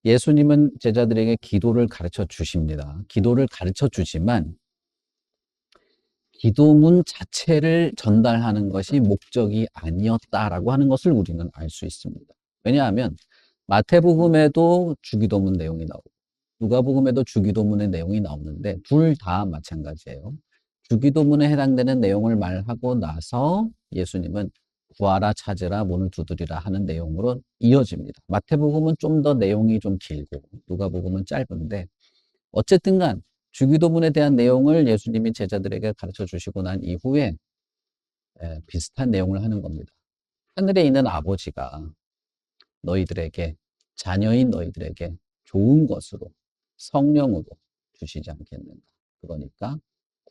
예수님은 제자들에게 기도를 가르쳐 주십니다. 기도를 가르쳐 주지만 기도문 자체를 전달하는 것이 목적이 아니었다라고 하는 것을 우리는 알 수 있습니다. 왜냐하면 마태복음에도 주기도문 내용이 나오고 누가복음에도 주기도문의 내용이 나오는데 둘 다 마찬가지예요. 주기도문에 해당되는 내용을 말하고 나서 예수님은 구하라 찾으라 문을 두드리라 하는 내용으로 이어집니다. 마태복음은 좀 더 내용이 좀 길고 누가복음은 짧은데 어쨌든 간 주기도문에 대한 내용을 예수님이 제자들에게 가르쳐 주시고 난 이후에 비슷한 내용을 하는 겁니다. 하늘에 있는 아버지가 너희들에게 자녀인 너희들에게 좋은 것으로 성령으로 주시지 않겠는가. 그러니까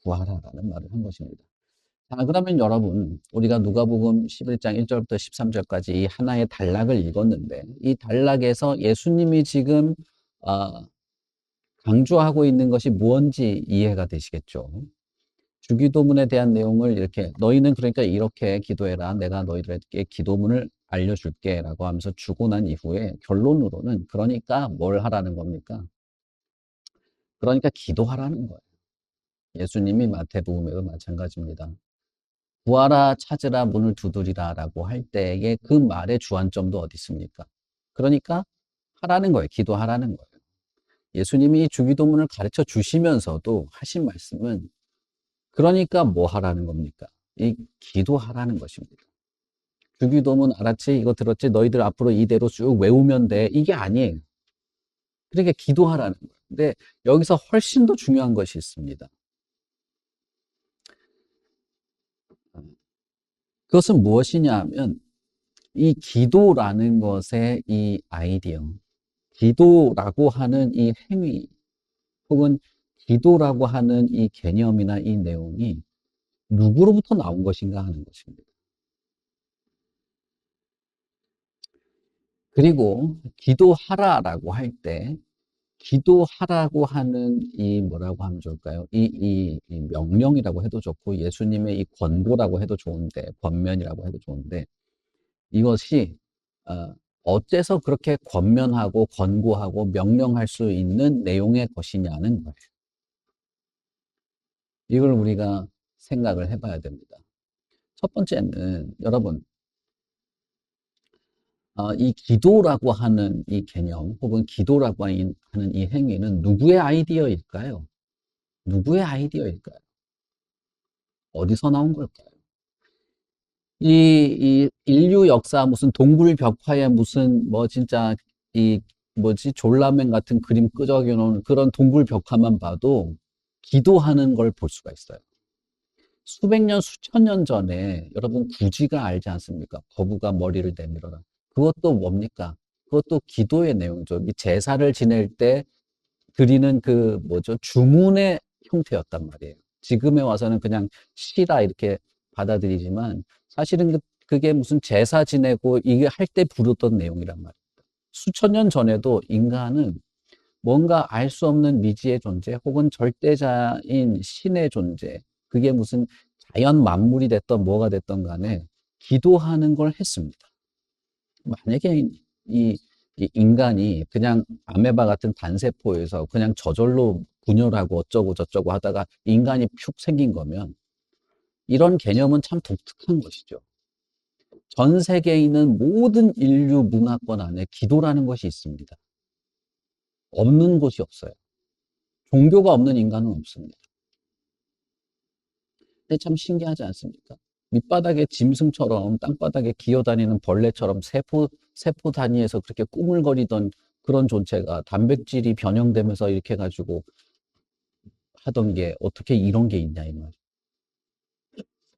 구하라라는 말을 한 것입니다. 자, 그러면 여러분 우리가 누가복음 11장 1절부터 13절까지 이 하나의 단락을 읽었는데 이 단락에서 예수님이 지금 강조하고 있는 것이 무언지 이해가 되시겠죠? 주기도문에 대한 내용을 이렇게 너희는 그러니까 이렇게 기도해라. 내가 너희들에게 기도문을 알려줄게 라고 하면서 주고 난 이후에 결론으로는 그러니까 뭘 하라는 겁니까? 그러니까 기도하라는 거예요. 예수님이 마태복음에도 마찬가지입니다. 구하라 찾으라 문을 두드리라 라고 할 때의 그 말의 주안점도 어디 있습니까? 그러니까 하라는 거예요. 기도하라는 거예요. 예수님이 주기도문을 가르쳐 주시면서도 하신 말씀은 그러니까 뭐 하라는 겁니까? 이 기도하라는 것입니다. 주기도문 알았지? 이거 들었지? 너희들 앞으로 이대로 쭉 외우면 돼. 이게 아니에요. 그러니까 기도하라는 거예요. 근데 여기서 훨씬 더 중요한 것이 있습니다. 그것은 무엇이냐 하면 이 기도라는 것의 이 아이디어, 기도라고 하는 이 행위 혹은 기도라고 하는 이 개념이나 이 내용이 누구로부터 나온 것인가 하는 것입니다. 그리고 기도하라라고 할 때 기도하라고 하는 이 뭐라고 하면 좋을까요? 이 명령이라고 해도 좋고 예수님의 이 권고라고 해도 좋은데 권면이라고 해도 좋은데 이것이 어째서 그렇게 권면하고 권고하고 명령할 수 있는 내용의 것이냐는 거예요. 이걸 우리가 생각을 해봐야 됩니다. 첫 번째는 여러분 이 기도라고 하는 이 개념 혹은 기도라고 하는 이 행위는 누구의 아이디어일까요? 누구의 아이디어일까요? 어디서 나온 걸까요? 이 인류 역사 무슨 동굴벽화에 무슨 뭐 진짜 이 뭐지 졸라맨 같은 그림 끄적여 놓은 그런 동굴벽화만 봐도 기도하는 걸 볼 수가 있어요. 수백 년, 수천 년 전에 여러분 구지가 알지 않습니까? 거부가 머리를 내밀어라. 그것도 뭡니까? 그것도 기도의 내용이죠. 이 제사를 지낼 때 드리는 그 뭐죠? 주문의 형태였단 말이에요. 지금에 와서는 그냥 시라 이렇게 받아들이지만 사실은 그게 무슨 제사 지내고 이게 할 때 부르던 내용이란 말입니다. 수천 년 전에도 인간은 뭔가 알 수 없는 미지의 존재 혹은 절대자인 신의 존재 그게 무슨 자연 만물이 됐던 뭐가 됐던 간에 기도하는 걸 했습니다. 만약에 이 인간이 그냥 아메바 같은 단세포에서 그냥 저절로 분열하고 어쩌고 저쩌고 하다가 인간이 푹 생긴 거면 이런 개념은 참 독특한 것이죠. 전 세계에 있는 모든 인류 문화권 안에 기도라는 것이 있습니다. 없는 곳이 없어요. 종교가 없는 인간은 없습니다. 근데 참 신기하지 않습니까? 밑바닥에 짐승처럼 땅바닥에 기어다니는 벌레처럼 세포 단위에서 그렇게 꾸물거리던 그런 존재가 단백질이 변형되면서 이렇게 해가지고 하던 게 어떻게 이런 게 있냐 이 말.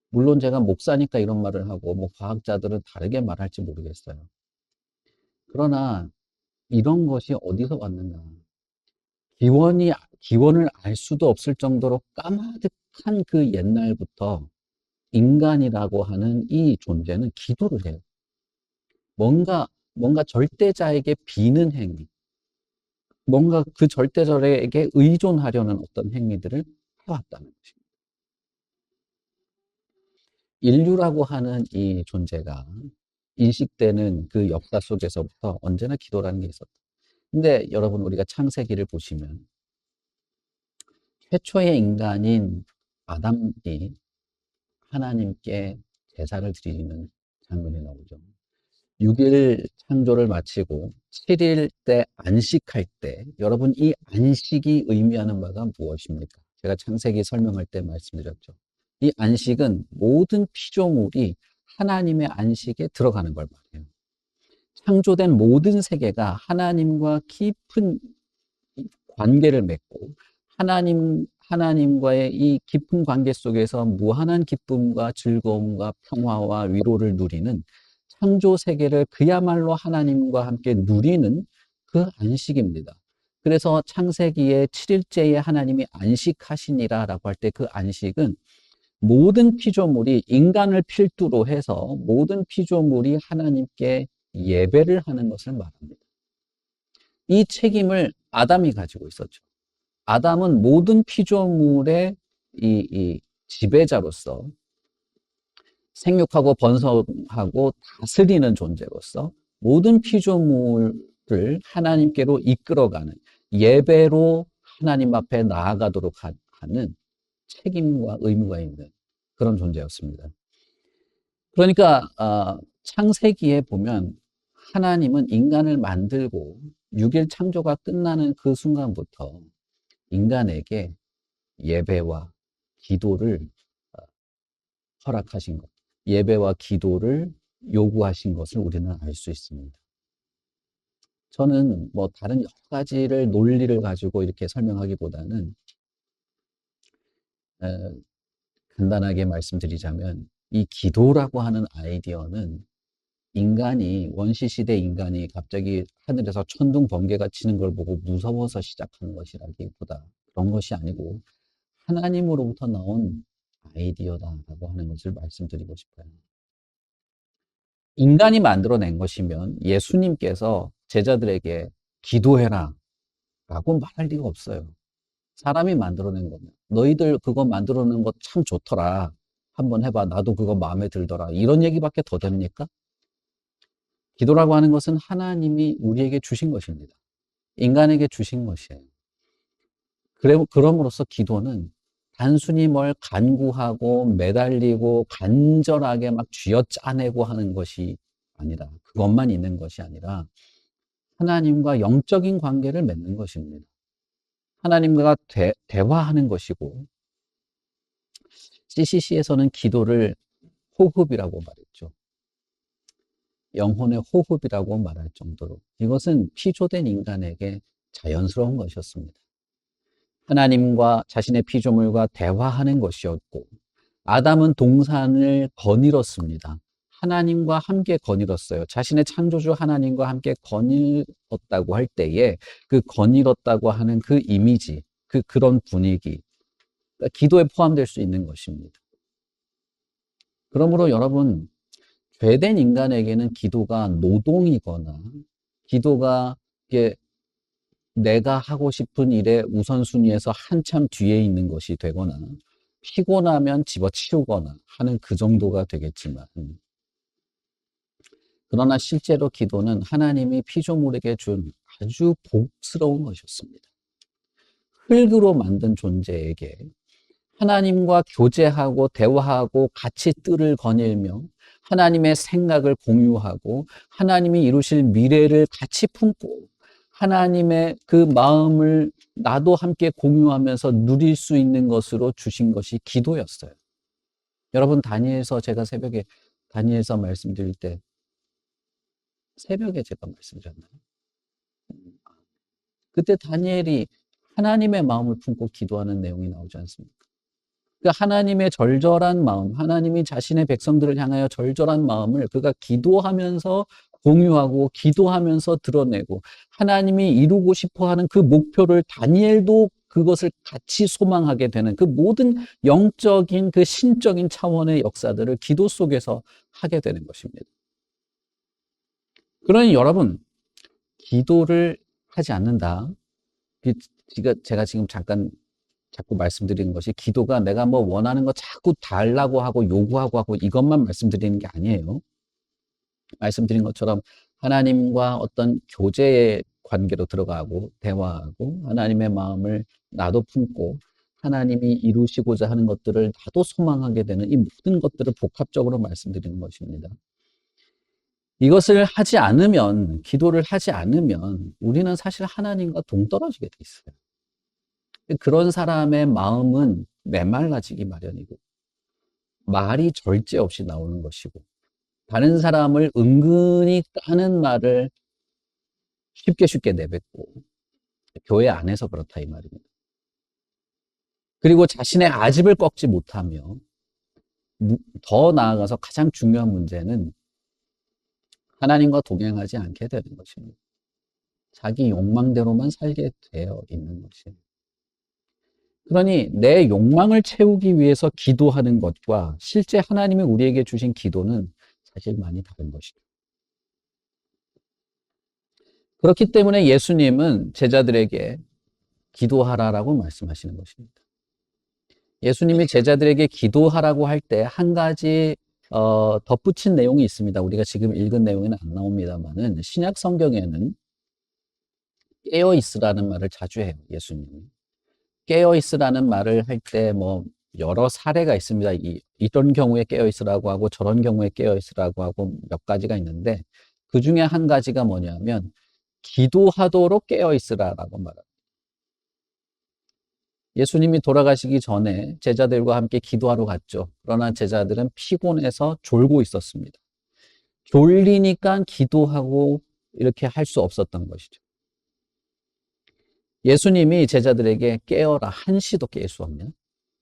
물론 제가 목사니까 이런 말을 하고 뭐 과학자들은 다르게 말할지 모르겠어요. 그러나 이런 것이 어디서 왔는가? 기원을 알 수도 없을 정도로 까마득한 그 옛날부터 인간이라고 하는 이 존재는 기도를 해요. 뭔가 절대자에게 비는 행위, 뭔가 그 절대자에게 의존하려는 어떤 행위들을 해왔다는 것입니다. 인류라고 하는 이 존재가 인식되는 그 역사 속에서부터 언제나 기도라는 게 있었다. 근데 여러분 우리가 창세기를 보시면 최초의 인간인 아담이 하나님께 제사를 드리는 장면이 나오죠. 6일 창조를 마치고 7일 때 안식할 때 여러분 이 안식이 의미하는 바가 무엇입니까? 제가 창세기 설명할 때 말씀드렸죠. 이 안식은 모든 피조물이 하나님의 안식에 들어가는 걸 말해요. 창조된 모든 세계가 하나님과 깊은 관계를 맺고 하나님과의 이 깊은 관계 속에서 무한한 기쁨과 즐거움과 평화와 위로를 누리는 창조 세계를 그야말로 하나님과 함께 누리는 그 안식입니다. 그래서 창세기의 7일째에 하나님이 안식하시니라라고 할 때 그 안식은 모든 피조물이 인간을 필두로 해서 모든 피조물이 하나님께 예배를 하는 것을 말합니다. 이 책임을 아담이 가지고 있었죠. 아담은 모든 피조물의 이 지배자로서 생육하고 번성하고 다스리는 존재로서 모든 피조물을 하나님께로 이끌어가는 예배로 하나님 앞에 나아가도록 하는 책임과 의무가 있는 그런 존재였습니다. 그러니까 창세기에 보면 하나님은 인간을 만들고 6일 창조가 끝나는 그 순간부터 인간에게 예배와 기도를 허락하신 것, 예배와 기도를 요구하신 것을 우리는 알 수 있습니다. 저는 뭐 다른 여러 가지를 논리를 가지고 이렇게 설명하기보다는 간단하게 말씀드리자면 이 기도라고 하는 아이디어는 인간이 원시시대 인간이 갑자기 하늘에서 천둥 번개가 치는 걸 보고 무서워서 시작하는 것이라기보다 그런 것이 아니고 하나님으로부터 나온 아이디어다라고 하는 것을 말씀드리고 싶어요. 인간이 만들어낸 것이면 예수님께서 제자들에게 기도해라 라고 말할 리가 없어요. 사람이 만들어낸 거면 너희들 그거 만들어낸 거 참 좋더라. 한번 해봐. 나도 그거 마음에 들더라. 이런 얘기밖에 더 됩니까? 기도라고 하는 것은 하나님이 우리에게 주신 것입니다. 인간에게 주신 것이에요. 그럼으로써 기도는 단순히 뭘 간구하고 매달리고 간절하게 막 쥐어짜내고 하는 것이 아니라 그것만 있는 것이 아니라 하나님과 영적인 관계를 맺는 것입니다. 하나님과 대화하는 것이고 CCC에서는 기도를 호흡이라고 말했죠. 영혼의 호흡이라고 말할 정도로 이것은 피조된 인간에게 자연스러운 것이었습니다. 하나님과 자신의 피조물과 대화하는 것이었고 아담은 동산을 거닐었습니다. 하나님과 함께 거닐었어요. 자신의 창조주 하나님과 함께 거닐었다고 할 때에 그 거닐었다고 하는 그 이미지, 그런 분위기, 기도에 포함될 수 있는 것입니다. 그러므로 여러분, 죄된 인간에게는 기도가 노동이거나 기도가 이게 내가 하고 싶은 일의 우선순위에서 한참 뒤에 있는 것이 되거나 피곤하면 집어치우거나 하는 그 정도가 되겠지만 그러나 실제로 기도는 하나님이 피조물에게 준 아주 복스러운 것이었습니다. 흙으로 만든 존재에게 하나님과 교제하고 대화하고 같이 뜰을 거닐며 하나님의 생각을 공유하고 하나님이 이루실 미래를 같이 품고 하나님의 그 마음을 나도 함께 공유하면서 누릴 수 있는 것으로 주신 것이 기도였어요. 여러분 다니엘서 제가 새벽에 다니엘서 말씀드릴 때 새벽에 제가 말씀드렸나요? 그때 다니엘이 하나님의 마음을 품고 기도하는 내용이 나오지 않습니까? 그러니까 하나님의 절절한 마음, 하나님이 자신의 백성들을 향하여 절절한 마음을 그가 기도하면서 공유하고 기도하면서 드러내고 하나님이 이루고 싶어하는 그 목표를 다니엘도 그것을 같이 소망하게 되는 그 모든 영적인 그 신적인 차원의 역사들을 기도 속에서 하게 되는 것입니다. 그러니 여러분 기도를 하지 않는다. 제가 지금 자꾸 말씀드리는 것이 기도가 내가 뭐 원하는 거 자꾸 달라고 하고 요구하고 하고 이것만 말씀드리는 게 아니에요. 말씀드린 것처럼 하나님과 어떤 교제의 관계로 들어가고 대화하고 하나님의 마음을 나도 품고 하나님이 이루시고자 하는 것들을 나도 소망하게 되는 이 모든 것들을 복합적으로 말씀드리는 것입니다. 이것을 하지 않으면, 기도를 하지 않으면 우리는 사실 하나님과 동떨어지게 돼 있어요. 그런 사람의 마음은 메말라지기 마련이고 말이 절제 없이 나오는 것이고 다른 사람을 은근히 까는 말을 쉽게 내뱉고 교회 안에서 그렇다 이 말입니다. 그리고 자신의 아집을 꺾지 못하며 더 나아가서 가장 중요한 문제는 하나님과 동행하지 않게 되는 것입니다. 자기 욕망대로만 살게 되어 있는 것입니다. 그러니 내 욕망을 채우기 위해서 기도하는 것과 실제 하나님이 우리에게 주신 기도는 사실 많이 다른 것이죠. 그렇기 때문에 예수님은 제자들에게 기도하라라고 말씀하시는 것입니다. 예수님이 제자들에게 기도하라고 할 때 한 가지 덧붙인 내용이 있습니다. 우리가 지금 읽은 내용에는 안 나옵니다만은 신약 성경에는 깨어 있으라는 말을 자주 해요. 예수님이 깨어 있으라는 말을 할 때 뭐 여러 사례가 있습니다. 이런 경우에 깨어 있으라고 하고 저런 경우에 깨어 있으라고 하고 몇 가지가 있는데 그 중에 한 가지가 뭐냐면 기도하도록 깨어 있으라라고 말합니다. 예수님이 돌아가시기 전에 제자들과 함께 기도하러 갔죠. 그러나 제자들은 피곤해서 졸고 있었습니다. 졸리니까 기도하고 이렇게 할 수 없었던 것이죠. 예수님이 제자들에게 깨어라, 한시도 깰 수 없냐?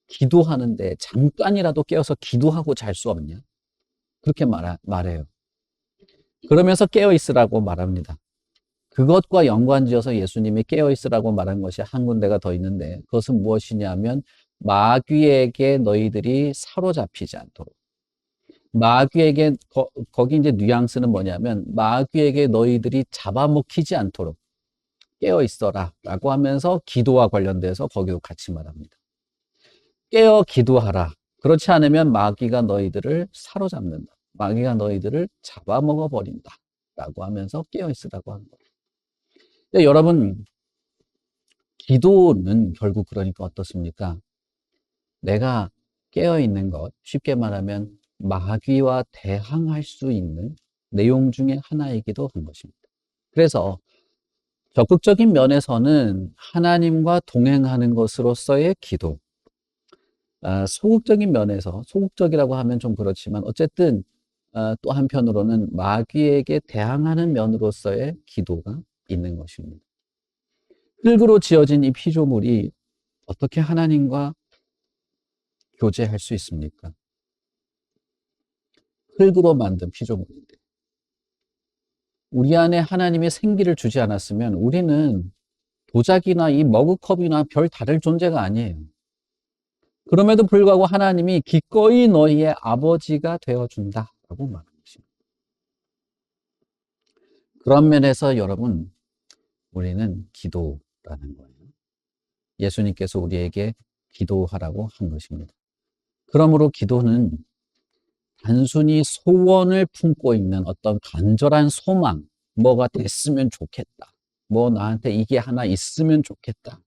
기도하는데 잠깐이라도 깨어서 기도하고 잘 수 없냐? 그렇게 말해요. 그러면서 깨어 있으라고 말합니다. 그것과 연관지어서 예수님이 깨어 있으라고 말한 것이 한 군데가 더 있는데 그것은 무엇이냐면 마귀에게 너희들이 사로잡히지 않도록. 마귀에게 거기 이제 뉘앙스는 뭐냐면 마귀에게 너희들이 잡아먹히지 않도록 깨어 있어라라고 하면서 기도와 관련돼서 거기도 같이 말합니다. 깨어 기도하라. 그렇지 않으면 마귀가 너희들을 사로잡는다. 마귀가 너희들을 잡아먹어 버린다. 라고 하면서 깨어 있으라고 하는 거예요. 근데 여러분, 기도는 결국 그러니까 어떻습니까? 내가 깨어 있는 것, 쉽게 말하면 마귀와 대항할 수 있는 내용 중에 하나이기도 한 것입니다. 그래서 적극적인 면에서는 하나님과 동행하는 것으로서의 기도, 소극적인 면에서, 소극적이라고 하면 좀 그렇지만 어쨌든 또 한편으로는 마귀에게 대항하는 면으로서의 기도가 있는 것입니다. 흙으로 지어진 이 피조물이 어떻게 하나님과 교제할 수 있습니까? 흙으로 만든 피조물인데 우리 안에 하나님의 생기를 주지 않았으면 우리는 도자기나 이 머그컵이나 별 다를 존재가 아니에요. 그럼에도 불구하고 하나님이 기꺼이 너희의 아버지가 되어준다라고 말하는 것입니다. 그런 면에서 여러분, 우리는 기도라는 거예요. 예수님께서 우리에게 기도하라고 한 것입니다. 그러므로 기도는 단순히 소원을 품고 있는 어떤 간절한 소망, 뭐가 됐으면 좋겠다. 뭐 나한테 이게 하나 있으면 좋겠다.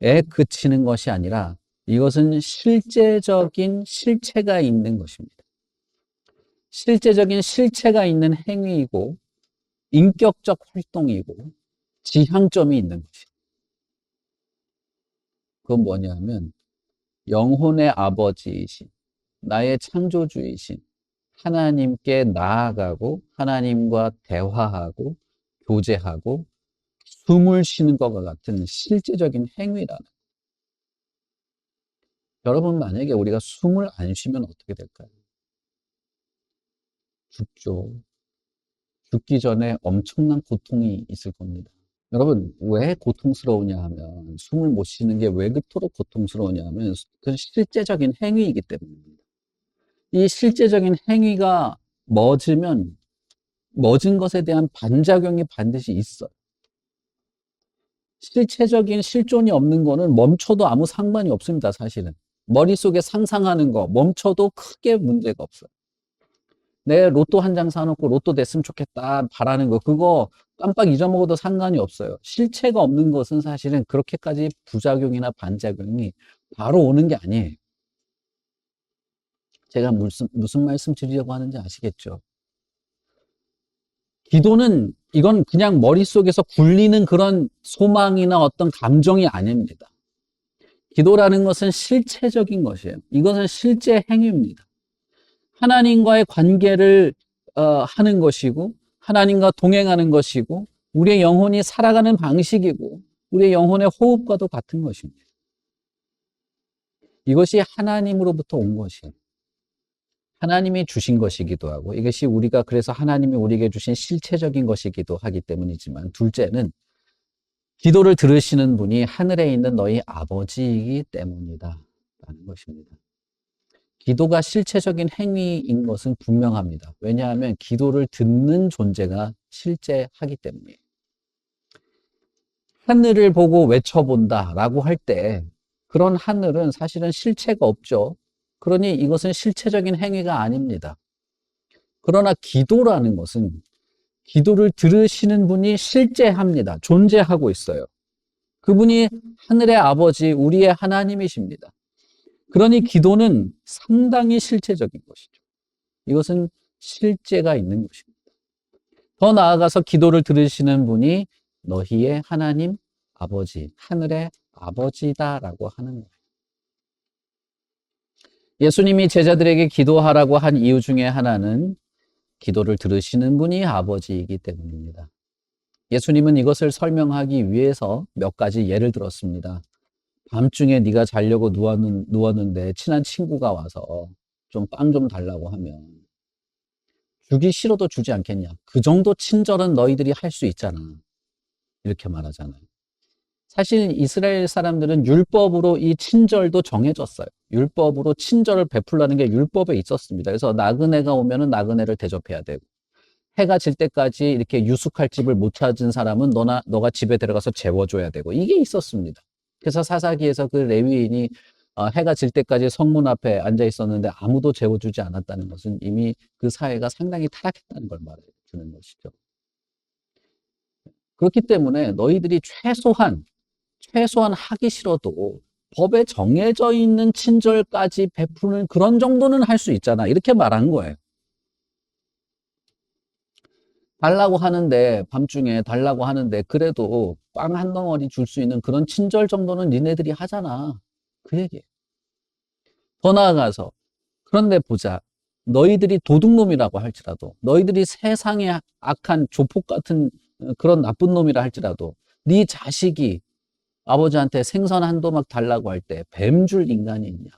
에 그치는 것이 아니라 이것은 실제적인 실체가 있는 것입니다. 실제적인 실체가 있는 행위이고 인격적 활동이고 지향점이 있는 것입니다. 그건 뭐냐면 영혼의 아버지이신 나의 창조주이신 하나님께 나아가고 하나님과 대화하고 교제하고 숨을 쉬는 것과 같은 실제적인 행위라는. 여러분 만약에 우리가 숨을 안 쉬면 어떻게 될까요? 죽죠. 죽기 전에 엄청난 고통이 있을 겁니다. 여러분 왜 고통스러우냐 하면 숨을 못 쉬는 게 왜 그토록 고통스러우냐 하면 그건 실제적인 행위이기 때문입니다. 이 실제적인 행위가 멎으면 멎은 것에 대한 반작용이 반드시 있어요. 실체적인 실존이 없는 거는 멈춰도 아무 상관이 없습니다. 사실은 머릿속에 상상하는 거 멈춰도 크게 문제가 없어요. 내 로또 한 장 사놓고 로또 됐으면 좋겠다 바라는 거 그거 깜빡 잊어먹어도 상관이 없어요. 실체가 없는 것은 사실은 그렇게까지 부작용이나 반작용이 바로 오는 게 아니에요. 제가 무슨 말씀 드리려고 하는지 아시겠죠? 기도는 이건 그냥 머릿속에서 굴리는 그런 소망이나 어떤 감정이 아닙니다. 기도라는 것은 실체적인 것이에요. 이것은 실제 행위입니다. 하나님과의 관계를 하는 것이고 하나님과 동행하는 것이고 우리의 영혼이 살아가는 방식이고 우리의 영혼의 호흡과도 같은 것입니다. 이것이 하나님으로부터 온 것이에요. 하나님이 주신 것이기도 하고 이것이 우리가 그래서 하나님이 우리에게 주신 실체적인 것이기도 하기 때문이지만 둘째는 기도를 들으시는 분이 하늘에 있는 너희 아버지이기 때문이다 라는 것입니다. 기도가 실체적인 행위인 것은 분명합니다. 왜냐하면 기도를 듣는 존재가 실제하기 때문이에요. 하늘을 보고 외쳐본다 라고 할 때 그런 하늘은 사실은 실체가 없죠. 그러니 이것은 실체적인 행위가 아닙니다. 그러나 기도라는 것은 기도를 들으시는 분이 실제합니다. 존재하고 있어요. 그분이 하늘의 아버지, 우리의 하나님이십니다. 그러니 기도는 상당히 실체적인 것이죠. 이것은 실제가 있는 것입니다. 더 나아가서 기도를 들으시는 분이 너희의 하나님 아버지, 하늘의 아버지다라고 하는 거예요. 예수님이 제자들에게 기도하라고 한 이유 중에 하나는 기도를 들으시는 분이 아버지이기 때문입니다. 예수님은 이것을 설명하기 위해서 몇 가지 예를 들었습니다. 밤중에 네가 자려고 누웠는데 친한 친구가 와서 좀 빵 좀 달라고 하면 주기 싫어도 주지 않겠냐. 그 정도 친절은 너희들이 할 수 있잖아. 이렇게 말하잖아요. 사실 이스라엘 사람들은 율법으로 이 친절도 정해졌어요. 율법으로 친절을 베풀라는 게 율법에 있었습니다. 그래서 나그네가 오면은 나그네를 대접해야 되고 해가 질 때까지 이렇게 유숙할 집을 못 찾은 사람은 너가 집에 들어가서 재워줘야 되고 이게 있었습니다. 그래서 사사기에서 그 레위인이 해가 질 때까지 성문 앞에 앉아 있었는데 아무도 재워주지 않았다는 것은 이미 그 사회가 상당히 타락했다는 걸 말해주는 것이죠. 그렇기 때문에 너희들이 최소한 하기 싫어도 법에 정해져 있는 친절까지 베푸는 그런 정도는 할 수 있잖아. 이렇게 말한 거예요. 밤중에 달라고 하는데, 그래도 빵 한 덩어리 줄 수 있는 그런 친절 정도는 니네들이 하잖아. 그 얘기예요. 더 나아가서, 그런데 보자. 너희들이 도둑놈이라고 할지라도, 너희들이 세상에 악한 조폭 같은 그런 나쁜 놈이라 할지라도, 네 자식이 아버지한테 생선 한 도막 달라고 할 때 뱀 줄 인간이 있냐?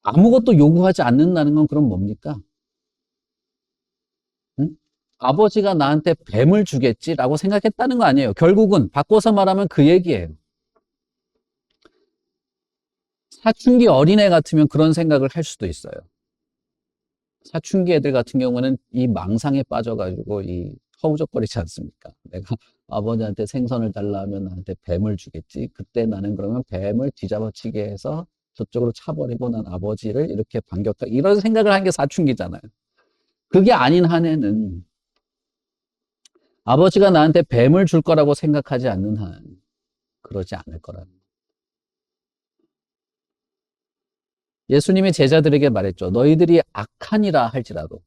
아무것도 요구하지 않는다는 건 그럼 뭡니까? 응? 아버지가 나한테 뱀을 주겠지라고 생각했다는 거 아니에요. 결국은 바꿔서 말하면 그 얘기예요. 사춘기 어린애 같으면 그런 생각을 할 수도 있어요. 사춘기 애들 같은 경우는 이 망상에 빠져가지고 이 허우적거리지 않습니까? 내가 아버지한테 생선을 달라 하면 나한테 뱀을 주겠지. 그때 나는 그러면 뱀을 뒤잡아치게 해서 저쪽으로 차버리고 난 아버지를 이렇게 반격하 이런 생각을 한 게 사춘기잖아요. 그게 아닌 한에는 아버지가 나한테 뱀을 줄 거라고 생각하지 않는 한 그러지 않을 거라는. 예수님이 제자들에게 말했죠. 너희들이 악한이라 할지라도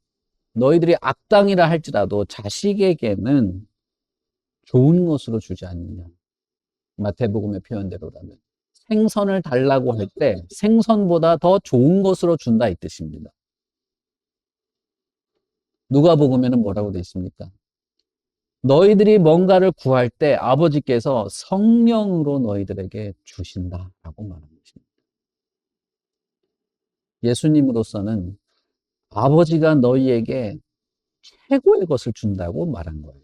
너희들이 악당이라 할지라도 자식에게는 좋은 것으로 주지 않느냐. 마태복음의 표현대로라면 생선을 달라고 할 때 생선보다 더 좋은 것으로 준다 이 뜻입니다. 누가복음에는 뭐라고 되어 있습니까? 너희들이 뭔가를 구할 때 아버지께서 성령으로 너희들에게 주신다라고 말하는 것입니다. 예수님으로서는 아버지가 너희에게 최고의 것을 준다고 말한 거예요.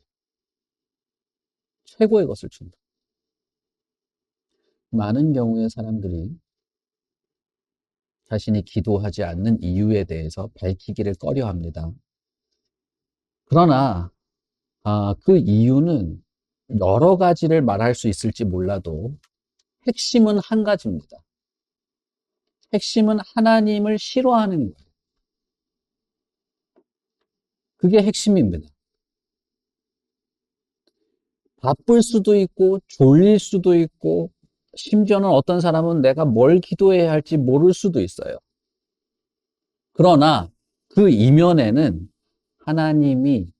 최고의 것을 준다. 많은 경우의 사람들이 자신이 기도하지 않는 이유에 대해서 밝히기를 꺼려합니다. 그러나 그 이유는 여러 가지를 말할 수 있을지 몰라도 핵심은 한 가지입니다. 핵심은 하나님을 싫어하는 거예요. 그게 핵심입니다. 바쁠 수도 있고, 졸릴 수도 있고, 심지어는 어떤 사람은 내가 뭘 기도해야 할지 모를 수도 있어요. 그러나 그 이면에는 하나님이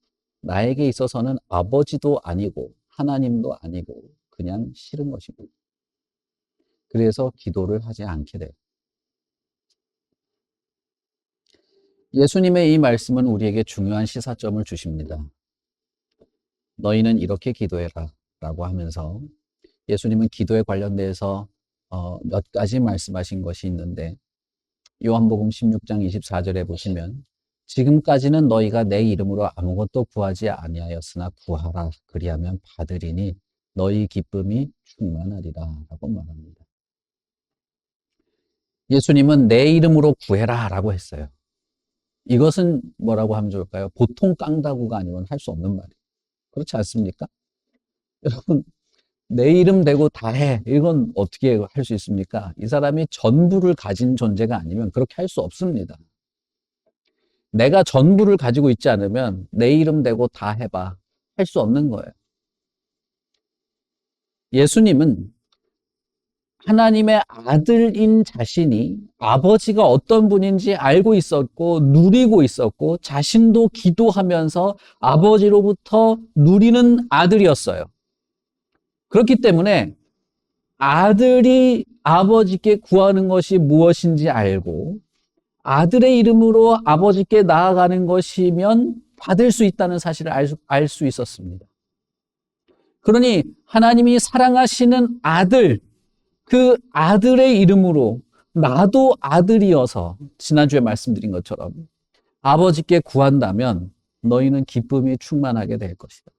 나에게 있어서는 아버지도 아니고, 하나님도 아니고, 그냥 싫은 것입니다. 그래서 기도를 하지 않게 돼요. 예수님의 이 말씀은 우리에게 중요한 시사점을 주십니다. 너희는 이렇게 기도해라 라고 하면서 예수님은 기도에 관련돼서 몇 가지 말씀하신 것이 있는데 요한복음 16장 24절에 보시면 지금까지는 너희가 내 이름으로 아무것도 구하지 아니하였으나 구하라 그리하면 받으리니 너희 기쁨이 충만하리라 라고 말합니다. 예수님은 내 이름으로 구해라 라고 했어요. 이것은 뭐라고 하면 좋을까요? 보통 깡다구가 아니면 할 수 없는 말이에요. 그렇지 않습니까? 여러분, 내 이름 대고 다 해. 이건 어떻게 할 수 있습니까? 이 사람이 전부를 가진 존재가 아니면 그렇게 할 수 없습니다. 내가 전부를 가지고 있지 않으면 내 이름 대고 다 해봐. 할 수 없는 거예요. 예수님은 하나님의 아들인 자신이 아버지가 어떤 분인지 알고 있었고 누리고 있었고 자신도 기도하면서 아버지로부터 누리는 아들이었어요. 그렇기 때문에 아들이 아버지께 구하는 것이 무엇인지 알고 아들의 이름으로 아버지께 나아가는 것이면 받을 수 있다는 사실을 알 수 있었습니다. 그러니 하나님이 사랑하시는 아들, 그 아들의 이름으로 나도 아들이어서 지난주에 말씀드린 것처럼 아버지께 구한다면 너희는 기쁨이 충만하게 될 것이다.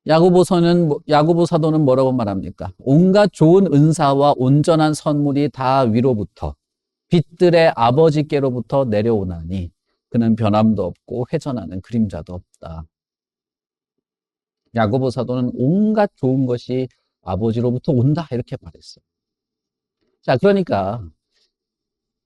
야고보 사도는 뭐라고 말합니까? 온갖 좋은 은사와 온전한 선물이 다 위로부터 빛들의 아버지께로부터 내려오나니 그는 변함도 없고 회전하는 그림자도 없다. 야고보 사도는 온갖 좋은 것이 아버지로부터 온다 이렇게 말했어요. 자, 그러니까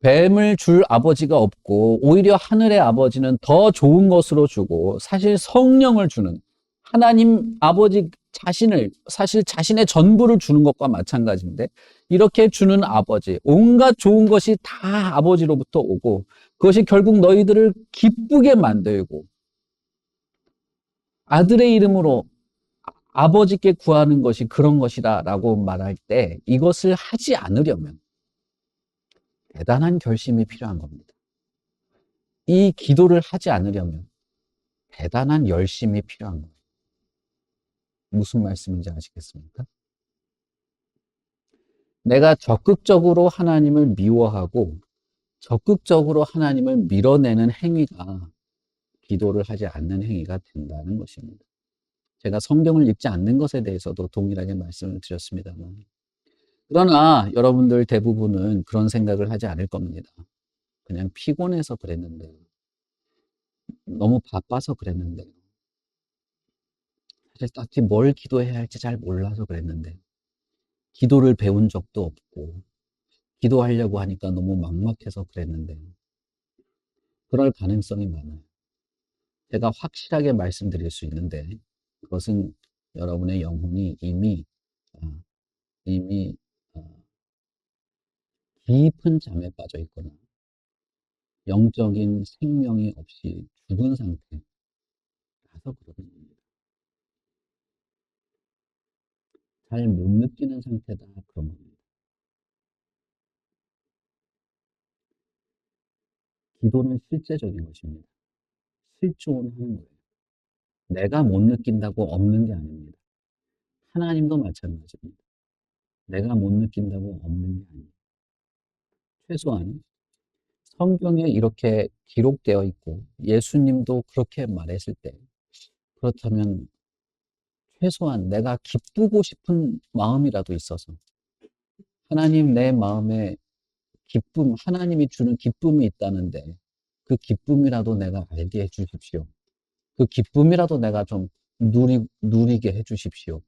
뱀을 줄 아버지가 없고 오히려 하늘의 아버지는 더 좋은 것으로 주고 사실 성령을 주는 하나님 아버지 자신을 사실 자신의 전부를 주는 것과 마찬가지인데 이렇게 주는 아버지 온갖 좋은 것이 다 아버지로부터 오고 그것이 결국 너희들을 기쁘게 만들고 아들의 이름으로 아버지께 구하는 것이 그런 것이다 라고 말할 때 이것을 하지 않으려면 대단한 결심이 필요한 겁니다. 이 기도를 하지 않으려면 대단한 열심이 필요한 거예요. 무슨 말씀인지 아시겠습니까? 내가 적극적으로 하나님을 미워하고 적극적으로 하나님을 밀어내는 행위가 기도를 하지 않는 행위가 된다는 것입니다. 제가 성경을 읽지 않는 것에 대해서도 동일하게 말씀을 드렸습니다만 그러나 여러분들 대부분은 그런 생각을 하지 않을 겁니다. 그냥 피곤해서 그랬는데 너무 바빠서 그랬는데 사실 딱히 뭘 기도해야 할지 잘 몰라서 그랬는데 기도를 배운 적도 없고 기도하려고 하니까 너무 막막해서 그랬는데 그럴 가능성이 많아요. 제가 확실하게 말씀드릴 수 있는데 그것은 여러분의 영혼이 이미 이미 깊은 잠에 빠져 있거나 영적인 생명이 없이 죽은 상태라서 그런 겁니다. 잘 못 느끼는 상태다 그런 겁니다. 기도는 실제적인 것입니다. 실존하는 거예요. 내가 못 느낀다고 없는 게 아닙니다. 하나님도 마찬가지입니다. 내가 못 느낀다고 없는 게 아닙니다. 최소한 성경에 이렇게 기록되어 있고 예수님도 그렇게 말했을 때 그렇다면 최소한 내가 기쁘고 싶은 마음이라도 있어서 하나님 내 마음에 기쁨, 하나님이 주는 기쁨이 있다는데 그 기쁨이라도 내가 알게 해주십시오. 그 기쁨이라도 내가 좀 누리게 해주십시오.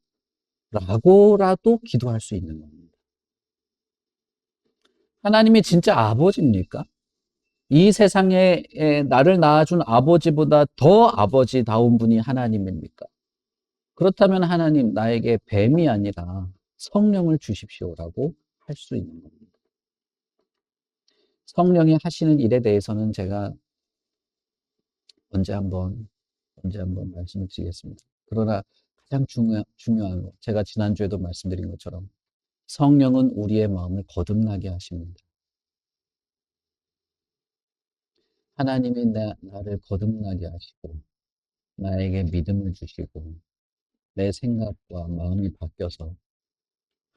라고라도 기도할 수 있는 겁니다. 하나님이 진짜 아버지입니까? 이 세상에 나를 낳아준 아버지보다 더 아버지다운 분이 하나님입니까? 그렇다면 하나님 나에게 뱀이 아니라 성령을 주십시오라고 할 수 있는 겁니다. 성령이 하시는 일에 대해서는 제가 언제 한번 말씀을 드리겠습니다. 그러나 가장 중요한 거, 제가 지난주에도 말씀드린 것처럼 성령은 우리의 마음을 거듭나게 하십니다. 하나님이 나를 거듭나게 하시고 나에게 믿음을 주시고 내 생각과 마음이 바뀌어서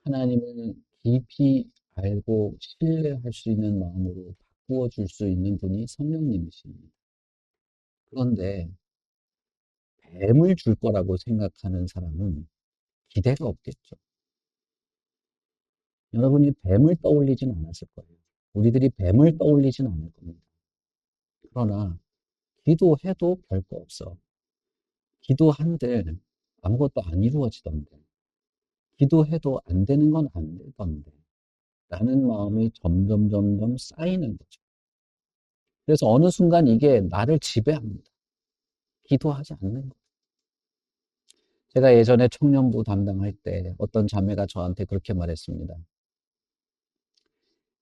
하나님을 깊이 알고 신뢰할 수 있는 마음으로 바꾸어 줄 수 있는 분이 성령님이십니다. 그런데 뱀을 줄 거라고 생각하는 사람은 기대가 없겠죠. 여러분이 뱀을 떠올리진 않았을 거예요. 우리들이 뱀을 떠올리진 않을 겁니다. 그러나 기도해도 별거 없어. 기도한들 아무것도 안 이루어지던데. 기도해도 안 되는 건 안 되던데. 라는 마음이 점점 쌓이는 거죠. 그래서 어느 순간 이게 나를 지배합니다. 기도하지 않는 거예요. 제가 예전에 청년부 담당할 때 어떤 자매가 저한테 그렇게 말했습니다.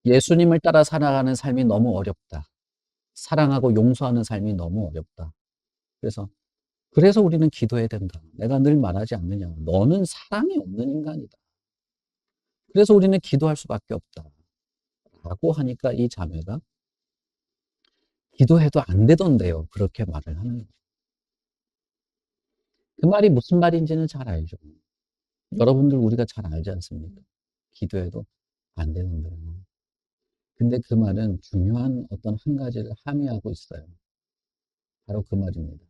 예수님을 따라 살아가는 삶이 너무 어렵다. 사랑하고 용서하는 삶이 너무 어렵다. 그래서 우리는 기도해야 된다. 내가 늘 말하지 않느냐. 너는 사랑이 없는 인간이다. 그래서 우리는 기도할 수밖에 없다. 라고 하니까 이 자매가 기도해도 안 되던데요. 그렇게 말을 하는 거예요. 그 말이 무슨 말인지는 잘 알죠. 여러분들 우리가 잘 알지 않습니까? 기도해도 안 되는데요. 근데 그 말은 중요한 어떤 한 가지를 함의하고 있어요. 바로 그 말입니다.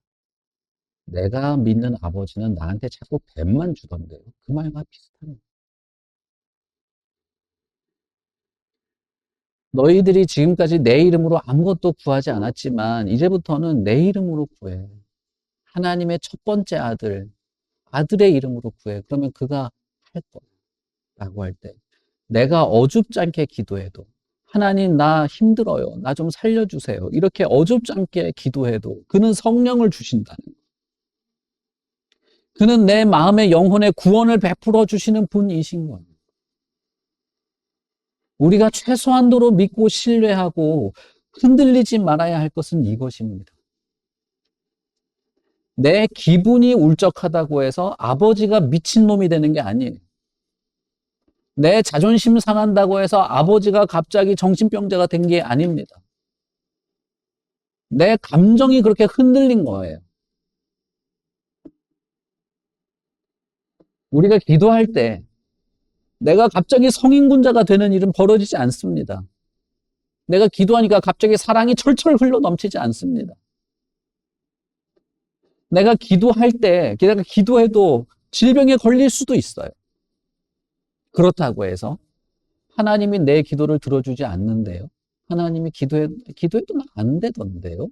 내가 믿는 아버지는 나한테 자꾸 뱀만 주던데요. 그 말과 비슷합니다. 너희들이 지금까지 내 이름으로 아무것도 구하지 않았지만 이제부터는 내 이름으로 구해. 하나님의 첫 번째 아들의 이름으로 구해. 그러면 그가 할 거야. 라고 할 때 내가 어줍지 않게 기도해도 하나님 나 힘들어요. 나 좀 살려주세요. 이렇게 어줍지 않게 기도해도 그는 성령을 주신다는 거예요. 그는 내 마음의 영혼의 구원을 베풀어 주시는 분이신 거예요. 우리가 최소한도로 믿고 신뢰하고 흔들리지 말아야 할 것은 이것입니다. 내 기분이 울적하다고 해서 아버지가 미친놈이 되는 게 아니에요. 내 자존심 상한다고 해서 아버지가 갑자기 정신병자가 된 게 아닙니다. 내 감정이 그렇게 흔들린 거예요. 우리가 기도할 때 내가 갑자기 성인군자가 되는 일은 벌어지지 않습니다. 내가 기도하니까 갑자기 사랑이 철철 흘러 넘치지 않습니다. 내가 기도해도 질병에 걸릴 수도 있어요. 그렇다고 해서 하나님이 내 기도를 들어주지 않는데요. 하나님이 기도해도 안 되던데요.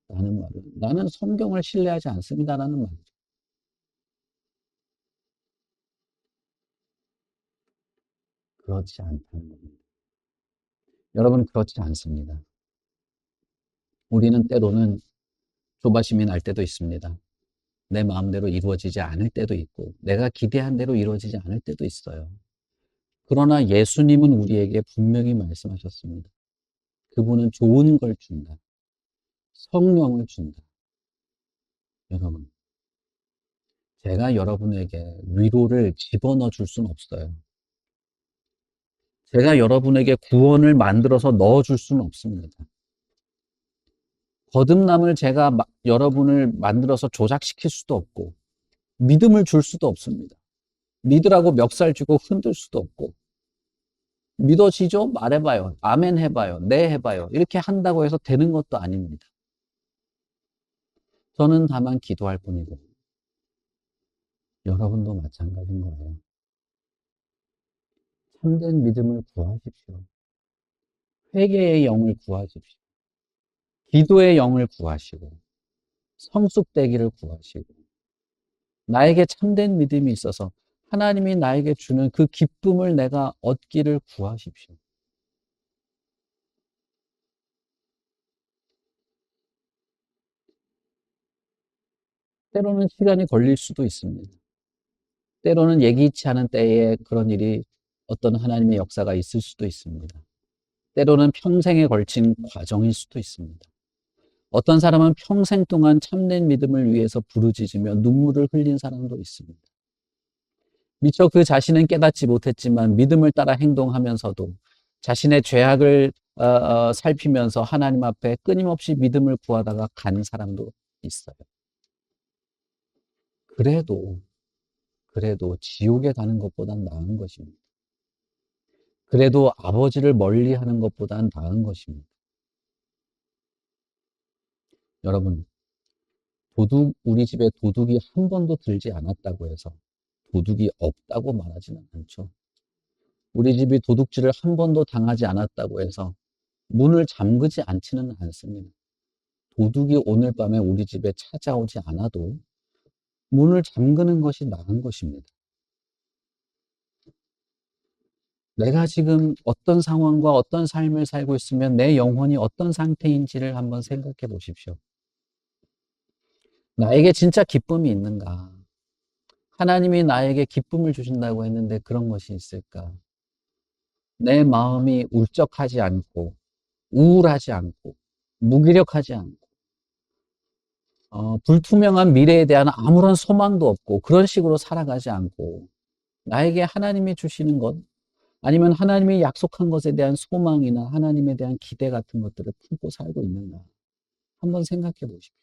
라는 말은 나는 성경을 신뢰하지 않습니다라는 말이죠. 그렇지 않다는 겁니다. 여러분 그렇지 않습니다. 우리는 때로는 조바심이 날 때도 있습니다. 내 마음대로 이루어지지 않을 때도 있고 내가 기대한 대로 이루어지지 않을 때도 있어요. 그러나 예수님은 우리에게 분명히 말씀하셨습니다. 그분은 좋은 걸 준다. 성령을 준다. 여러분, 제가 여러분에게 위로를 집어넣어 줄 수는 없어요. 제가 여러분에게 구원을 만들어서 넣어 줄 수는 없습니다. 거듭남을 제가 여러분을 만들어서 조작시킬 수도 없고 믿음을 줄 수도 없습니다. 믿으라고 멱살 쥐고 흔들 수도 없고 믿어지죠? 말해봐요. 아멘 해봐요. 네 해봐요. 이렇게 한다고 해서 되는 것도 아닙니다. 저는 다만 기도할 뿐이고 여러분도 마찬가지인 거예요. 참된 믿음을 구하십시오. 회개의 영을 구하십시오. 기도의 영을 구하시고 성숙되기를 구하시고 나에게 참된 믿음이 있어서 하나님이 나에게 주는 그 기쁨을 내가 얻기를 구하십시오. 때로는 시간이 걸릴 수도 있습니다. 때로는 예기치 않은 때에 그런 일이 어떤 하나님의 역사가 있을 수도 있습니다. 때로는 평생에 걸친 과정일 수도 있습니다. 어떤 사람은 평생 동안 참된 믿음을 위해서 부르짖으며 눈물을 흘린 사람도 있습니다. 미처 그 자신은 깨닫지 못했지만 믿음을 따라 행동하면서도 자신의 죄악을 살피면서 하나님 앞에 끊임없이 믿음을 구하다가 간 사람도 있어요. 그래도 지옥에 가는 것보단 나은 것입니다. 그래도 아버지를 멀리하는 것보단 나은 것입니다. 여러분, 우리 집에 도둑이 한 번도 들지 않았다고 해서 도둑이 없다고 말하지는 않죠. 우리 집이 도둑질을 한 번도 당하지 않았다고 해서 문을 잠그지 않지는 않습니다. 도둑이 오늘 밤에 우리 집에 찾아오지 않아도 문을 잠그는 것이 나은 것입니다. 내가 지금 어떤 상황과 어떤 삶을 살고 있으면 내 영혼이 어떤 상태인지를 한번 생각해 보십시오. 나에게 진짜 기쁨이 있는가? 하나님이 나에게 기쁨을 주신다고 했는데 그런 것이 있을까? 내 마음이 울적하지 않고 우울하지 않고 무기력하지 않고 불투명한 미래에 대한 아무런 소망도 없고 그런 식으로 살아가지 않고 나에게 하나님이 주시는 것 아니면 하나님이 약속한 것에 대한 소망이나 하나님에 대한 기대 같은 것들을 품고 살고 있는가 한번 생각해 보십시오.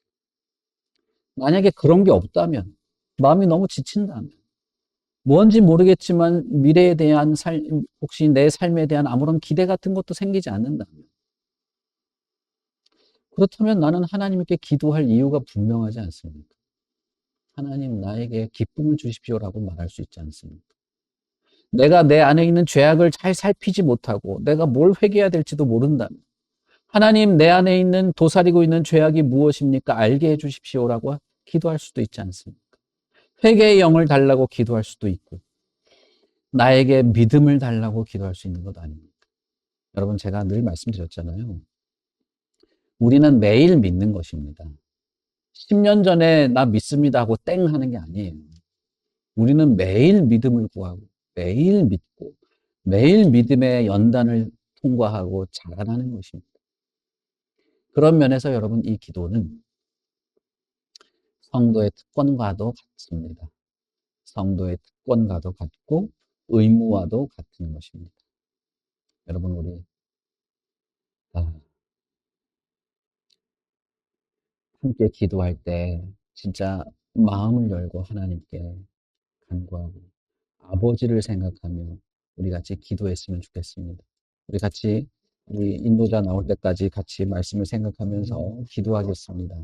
만약에 그런 게 없다면 마음이 너무 지친다면 뭔지 모르겠지만 미래에 대한 혹시 내 삶에 대한 아무런 기대 같은 것도 생기지 않는다면 그렇다면 나는 하나님께 기도할 이유가 분명하지 않습니까? 하나님 나에게 기쁨을 주십시오라고 말할 수 있지 않습니까? 내가 내 안에 있는 죄악을 잘 살피지 못하고 내가 뭘 회개해야 될지도 모른다면 하나님 내 안에 있는 도사리고 있는 죄악이 무엇입니까? 알게 해 주십시오라고 기도할 수도 있지 않습니까? 회개의 영을 달라고 기도할 수도 있고 나에게 믿음을 달라고 기도할 수 있는 것 아닙니까? 여러분 제가 늘 말씀드렸잖아요. 우리는 매일 믿는 것입니다. 10년 전에 나 믿습니다 하고 땡 하는 게 아니에요. 우리는 매일 믿음을 구하고 매일 믿고 매일 믿음의 연단을 통과하고 자라나는 것입니다. 그런 면에서 여러분 이 기도는 성도의 특권과도 같습니다. 성도의 특권과도 같고 의무와도 같은 것입니다. 여러분 우리 함께 기도할 때 진짜 마음을 열고 하나님께 간구하고 아버지를 생각하며 우리 같이 기도했으면 좋겠습니다. 우리 같이 우리 인도자 나올 때까지 같이 말씀을 생각하면서 기도하겠습니다.